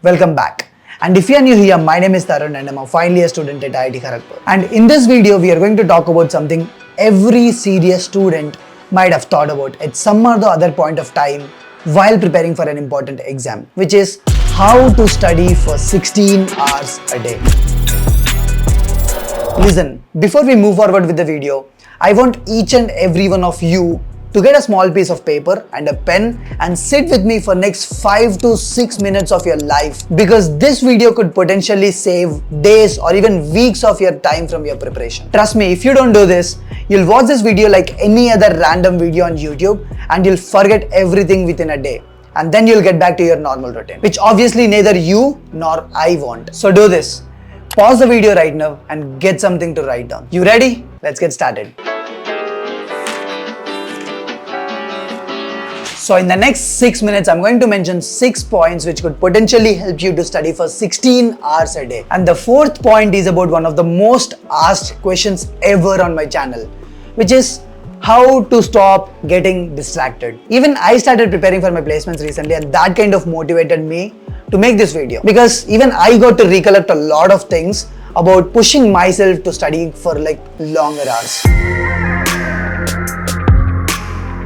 Welcome back. And if you are new here, my name is Tharun and I'm a final year student at IIT Kharagpur. And in this video, we are going to talk about something every serious student might have thought about at some or the other point of time while preparing for an important exam, which is how to study for 16 hours a day. Listen, before we move forward with the video, I want each and every one of you to get a small piece of paper and a pen and sit with me for next 5 to 6 minutes of your life, because this video could potentially save days or even weeks of your time from your preparation. Trust me, if you don't do this, you'll watch this video like any other random video on YouTube and you'll forget everything within a day. And then you'll get back to your normal routine, which obviously neither you nor I want. So do this. Pause the video right now and get something to write down. You ready? Let's get started. So in the next 6 minutes, I'm going to mention 6 points which could potentially help you to study for 16 hours a day. And the fourth point is about one of the most asked questions ever on my channel, which is how to stop getting distracted. Even I started preparing for my placements recently and that kind of motivated me to make this video, because even I got to recollect a lot of things about pushing myself to study for like longer hours.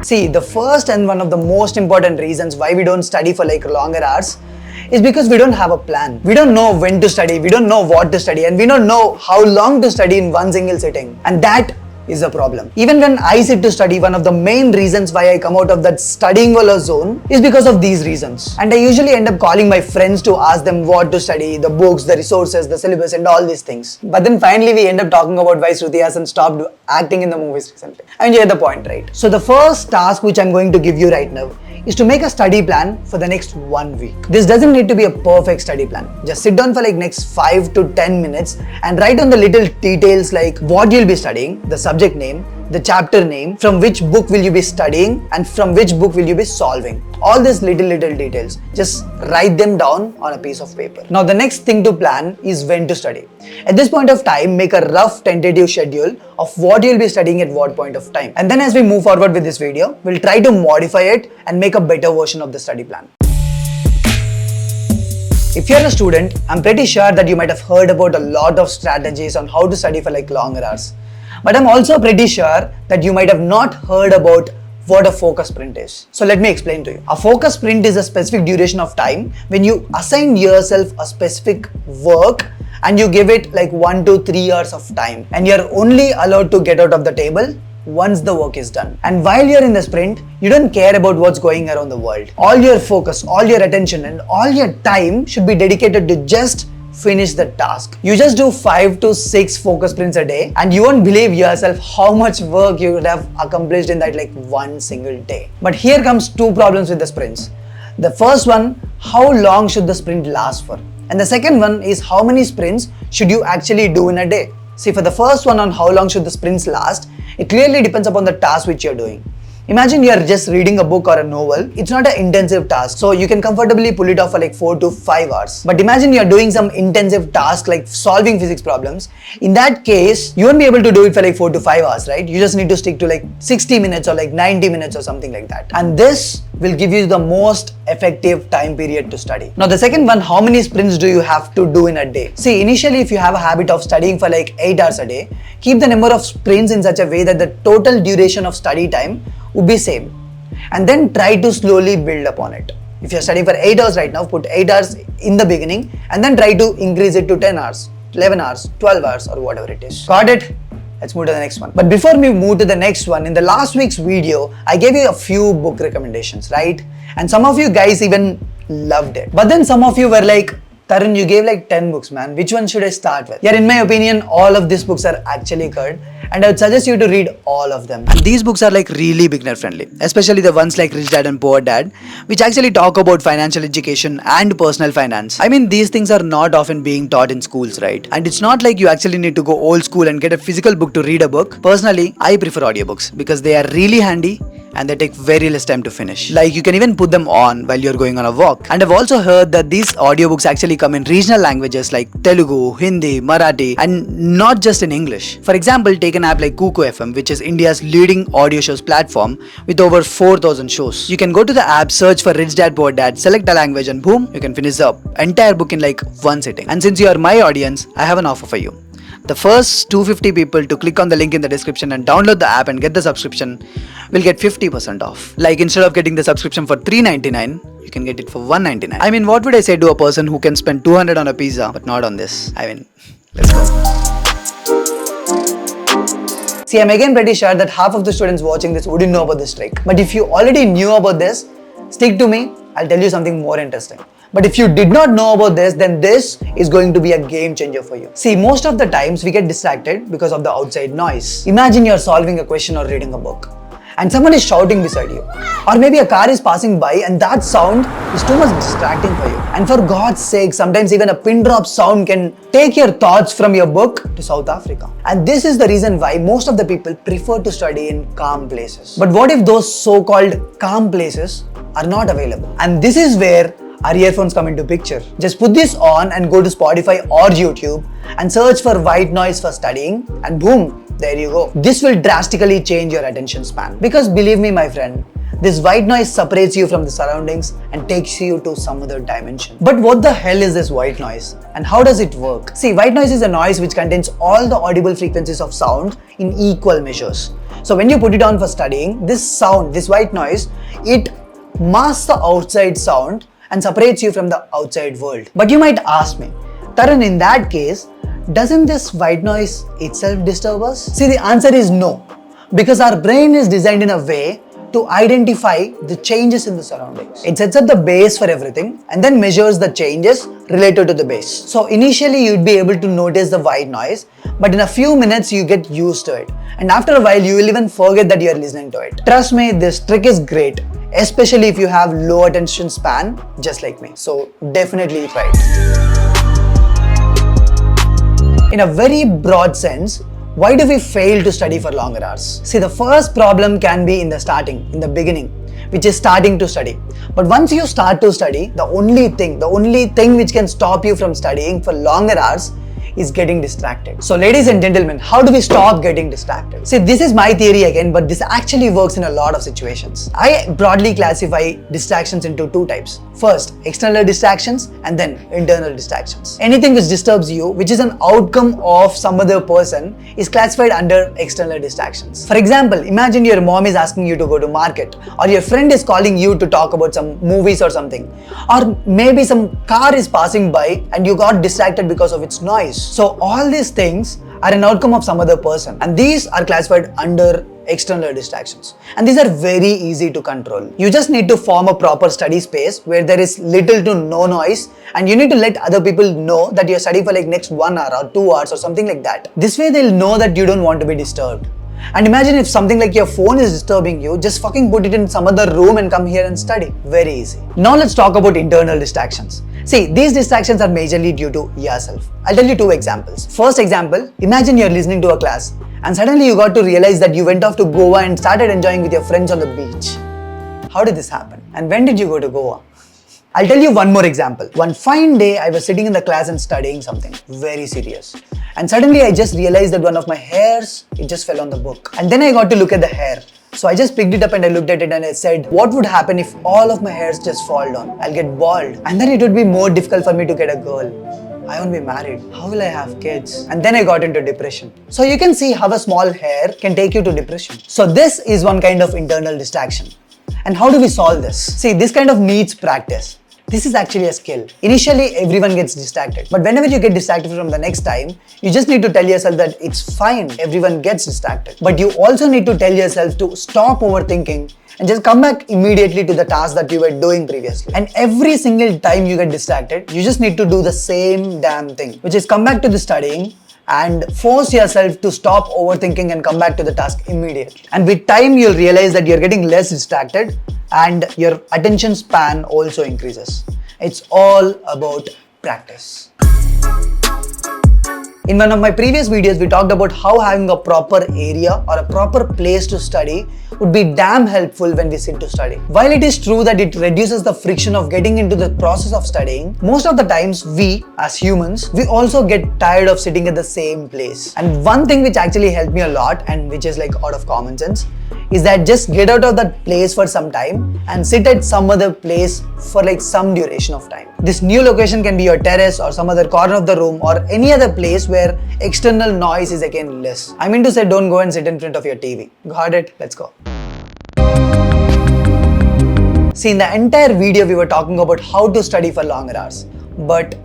See, the first and one of the most important reasons why we don't study for like longer hours is because we don't have a plan. We don't know when to study, we don't know what to study, and we don't know how long to study in one single sitting. And that is a problem. Even when I sit to study, one of the main reasons why I come out of that studying wala zone is because of these reasons. And I usually end up calling my friends to ask them what to study, the books, the resources, the syllabus and all these things. But then finally we end up talking about why Shruti hasn't stopped acting in the movies recently. I mean, you get the point, right? So the first task which I'm going to give you right now is to make a study plan for the next 1 week. This doesn't need to be a perfect study plan. Just sit down for like next 5 to 10 minutes and write down the little details like what you'll be studying, the subject name, the chapter name, from which book will you be studying and from which book will you be solving. All these little details, just write them down on a piece of paper. Now the next thing to plan is when to study. At this point of time, make a rough tentative schedule of what you'll be studying at what point of time. And then as we move forward with this video, we'll try to modify it and make a better version of the study plan. If you're a student, I'm pretty sure that you might have heard about a lot of strategies on how to study for like longer hours. But I'm also pretty sure that you might have not heard about what a focus sprint is. So let me explain to you. A focus sprint is a specific duration of time when you assign yourself a specific work and you give it like 1 to 3 hours of time, and you're only allowed to get out of the table once the work is done. And while you're in the sprint, you don't care about what's going around the world. All your focus, all your attention and all your time should be dedicated to just finish the task. You just do 5 to 6 focus sprints a day and you won't believe yourself how much work you would have accomplished in that like one single day. But here comes 2 problems with the sprints. The first one, how long should the sprint last for? And the second one is how many sprints should you actually do in a day? See, for the first one on how long should the sprints last, it clearly depends upon the task which you're doing. Imagine you are just reading a book or a novel. It's not an intensive task, so you can comfortably pull it off for like 4 to 5 hours. But imagine you are doing some intensive task like solving physics problems. In that case, you won't be able to do it for like 4 to 5 hours, right? You just need to stick to like 60 minutes or like 90 minutes or something like that. And this will give you the most effective time period to study. Now the second one, how many sprints do you have to do in a day? See, initially if you have a habit of studying for like 8 hours a day, keep the number of sprints in such a way that the total duration of study time would be same, and then try to slowly build upon it. If you're studying for 8 hours right now, put 8 hours in the beginning and then try to increase it to 10 hours, 11 hours, 12 hours or whatever it is. Got it? Let's move to the next one. But before we move to the next one, in the last week's video, I gave you a few book recommendations, right? And some of you guys even loved it. But then some of you were like, Tharun, you gave like 10 books, man. Which one should I start with? Yeah, in my opinion, all of these books are actually good, and I would suggest you to read all of them. And these books are like really beginner friendly, especially the ones like Rich Dad and Poor Dad, which actually talk about financial education and personal finance. I mean, these things are not often being taught in schools, right? And it's not like you actually need to go old school and get a physical book to read a book. Personally, I prefer audiobooks because they are really handy and they take very less time to finish. Like you can even put them on while you're going on a walk. And I've also heard that these audiobooks actually come in regional languages like Telugu, Hindi, Marathi, and not just in English. For example, take an app like KUKUFM, which is India's leading audio shows platform with over 4,000 shows. You can go to the app, search for Rich Dad Poor Dad, select a language, and boom, you can finish the entire book in like one sitting. And since you are my audience, I have an offer for you. The first 250 people to click on the link in the description and download the app and get the subscription will get 50% off. Like instead of getting the subscription for $3.99, you can get it for $1.99. I mean, what would I say to a person who can spend $200 on a pizza but not on this? I mean, let's go. See, I'm again pretty sure that half of the students watching this wouldn't know about this trick. But if you already knew about this, stick to me, I'll tell you something more interesting. But if you did not know about this, then this is going to be a game changer for you. See, most of the times we get distracted because of the outside noise. Imagine you're solving a question or reading a book, and someone is shouting beside you. Or maybe a car is passing by and that sound is too much distracting for you. And for God's sake, sometimes even a pin drop sound can take your thoughts from your book to South Africa. And this is the reason why most of the people prefer to study in calm places. But what if those so-called calm places are not available? And this is where our earphones come into picture. Just put this on and go to Spotify or YouTube and search for white noise for studying, and boom, there you go. This will drastically change your attention span. Because believe me, my friend, this white noise separates you from the surroundings and takes you to some other dimension. But what the hell is this white noise and how does it work? See, white noise is a noise which contains all the audible frequencies of sound in equal measures. So when you put it on for studying, this sound, this white noise, it masks the outside sound and separates you from the outside world. But you might ask me, Tharun, in that case, doesn't this white noise itself disturb us? See, the answer is no, because our brain is designed in a way to identify the changes in the surroundings. It sets up the base for everything and then measures the changes related to the base. So initially you'd be able to notice the white noise, but in a few minutes you get used to it. And after a while you will even forget that you are listening to it. Trust me, this trick is great, especially if you have low attention span just like me. So definitely try it. In a very broad sense, why do we fail to study for longer hours? See, the first problem can be in the beginning, which is starting to study. But once you start to study, the only thing which can stop you from studying for longer hours is getting distracted. So ladies and gentlemen, how do we stop getting distracted? See, this is my theory again, but this actually works in a lot of situations. I broadly classify distractions into two types. First, external distractions and then internal distractions. Anything which disturbs you, which is an outcome of some other person, is classified under external distractions. For example, imagine your mom is asking you to go to market, or your friend is calling you to talk about some movies or something, or maybe some car is passing by and you got distracted because of its noise. So all these things are an outcome of some other person, and these are classified under external distractions, and these are very easy to control. You just need to form a proper study space where there is little to no noise, and you need to let other people know that you're studying for like next 1 hour or 2 hours or something like that. This way they'll know that you don't want to be disturbed. And imagine if something like your phone is disturbing you, just fucking put it in some other room and come here and study. Very easy. Now let's talk about internal distractions. See, these distractions are majorly due to yourself. I'll tell you 2 examples. First example, imagine you're listening to a class and suddenly you got to realize that you went off to Goa and started enjoying with your friends on the beach. How did this happen? And when did you go to Goa? I'll tell you one more example. One fine day, I was sitting in the class and studying something very serious. And suddenly I just realized that one of my hairs, it just fell on the book. And then I got to look at the hair. So I just picked it up and I looked at it and I said, what would happen if all of my hairs just fall down? I'll get bald. And then it would be more difficult for me to get a girl. I won't be married. How will I have kids? And then I got into depression. So you can see how a small hair can take you to depression. So this is one kind of internal distraction. And how do we solve this? See, this kind of needs practice. This is actually a skill. Initially, everyone gets distracted. But whenever you get distracted from the next time, you just need to tell yourself that it's fine. Everyone gets distracted. But you also need to tell yourself to stop overthinking and just come back immediately to the task that you were doing previously. And every single time you get distracted, you just need to do the same damn thing, which is come back to the studying and force yourself to stop overthinking and come back to the task immediately. And with time, you'll realize that you're getting less distracted and your attention span also increases. It's all about practice. In one of my previous videos, we talked about how having a proper area or a proper place to study would be damn helpful when we sit to study. While it is true that it reduces the friction of getting into the process of studying, most of the times we, as humans, we also get tired of sitting at the same place. And one thing which actually helped me a lot and which is like out of common sense is that just get out of that place for some time and sit at some other place for like some duration of time. This new location can be your terrace or some other corner of the room or any other place where external noise is again less. I mean to say, don't go and sit in front of your TV. Got it? Let's go. See, in the entire video we were talking about how to study for longer hours. But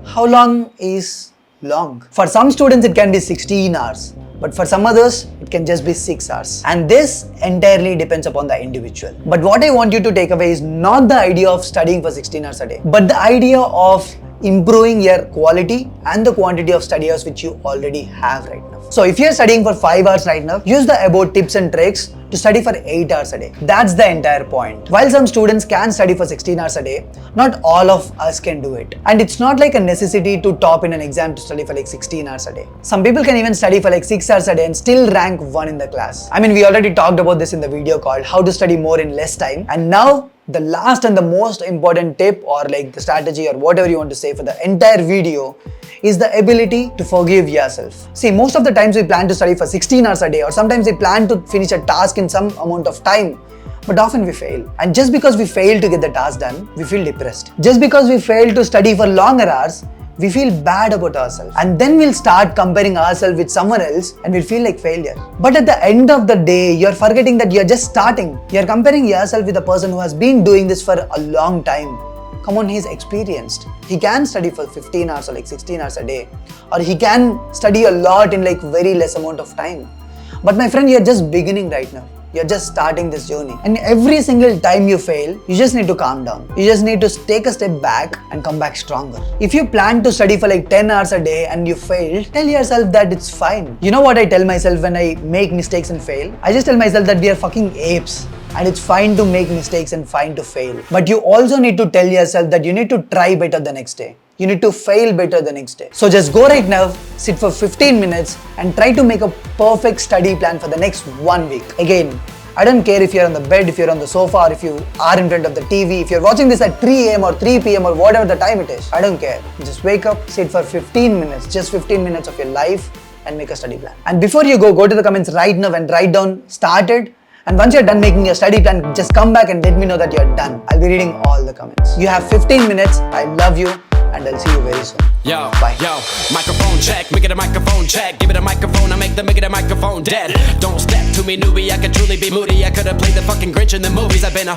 how long is long? For some students it can be 16 hours. But for some others, it can just be 6 hours. And this entirely depends upon the individual. But what I want you to take away is not the idea of studying for 16 hours a day, but the idea of improving your quality and the quantity of study hours which you already have right now. So if you're studying for 5 hours right now, use the above tips and tricks to study for 8 hours a day. That's the entire point. While some students can study for 16 hours a day, not all of us can do it. And it's not like a necessity to top in an exam to study for like 16 hours a day. Some people can even study for like 6 hours a day and still rank 1 in the class. I mean, we already talked about this in the video called How to Study More in Less Time. And now, the last and the most important tip or like the strategy or whatever you want to say for the entire video is the ability to forgive yourself. See, most of the times we plan to study for 16 hours a day or sometimes we plan to finish a task in some amount of time, but often we fail. And just because we fail to get the task done, we feel depressed. Just because we fail to study for longer hours, we feel bad about ourselves. And then we'll start comparing ourselves with someone else and we'll feel like failure. But at the end of the day, you're forgetting that you're just starting. You're comparing yourself with a person who has been doing this for a long time. Come on, he's experienced. He can study for 15 hours or like 16 hours a day. Or he can study a lot in like very less amount of time. But my friend, you're just beginning right now. You're just starting this journey. And every single time you fail, you just need to calm down. You just need to take a step back and come back stronger. If you plan to study for like 10 hours a day and you fail, tell yourself that it's fine. You know what I tell myself when I make mistakes and fail? I just tell myself that we are fucking apes. And it's fine to make mistakes and fine to fail. But you also need to tell yourself that you need to try better the next day. You need to fail better the next day. So just go right now, sit for 15 minutes and try to make a perfect study plan for the next 1 week. Again, I don't care if you're on the bed, if you're on the sofa, or if you are in front of the TV, if you're watching this at 3 a.m. or 3 p.m. or whatever the time it is. I don't care. Just wake up, sit for 15 minutes, just 15 minutes of your life and make a study plan. And before you go to the comments right now and write down started. And once you're done making your study plan, just come back and let me know that you're done. I'll be reading all the comments. You have 15 minutes. I love you. And I'll see you very soon. Yo, bye. Yo, microphone check, make it a microphone check. Give it a microphone, I make it a microphone dead. Don't step to me, newbie, I could truly be moody. I could have played the fucking Grinch in the movies. I've been a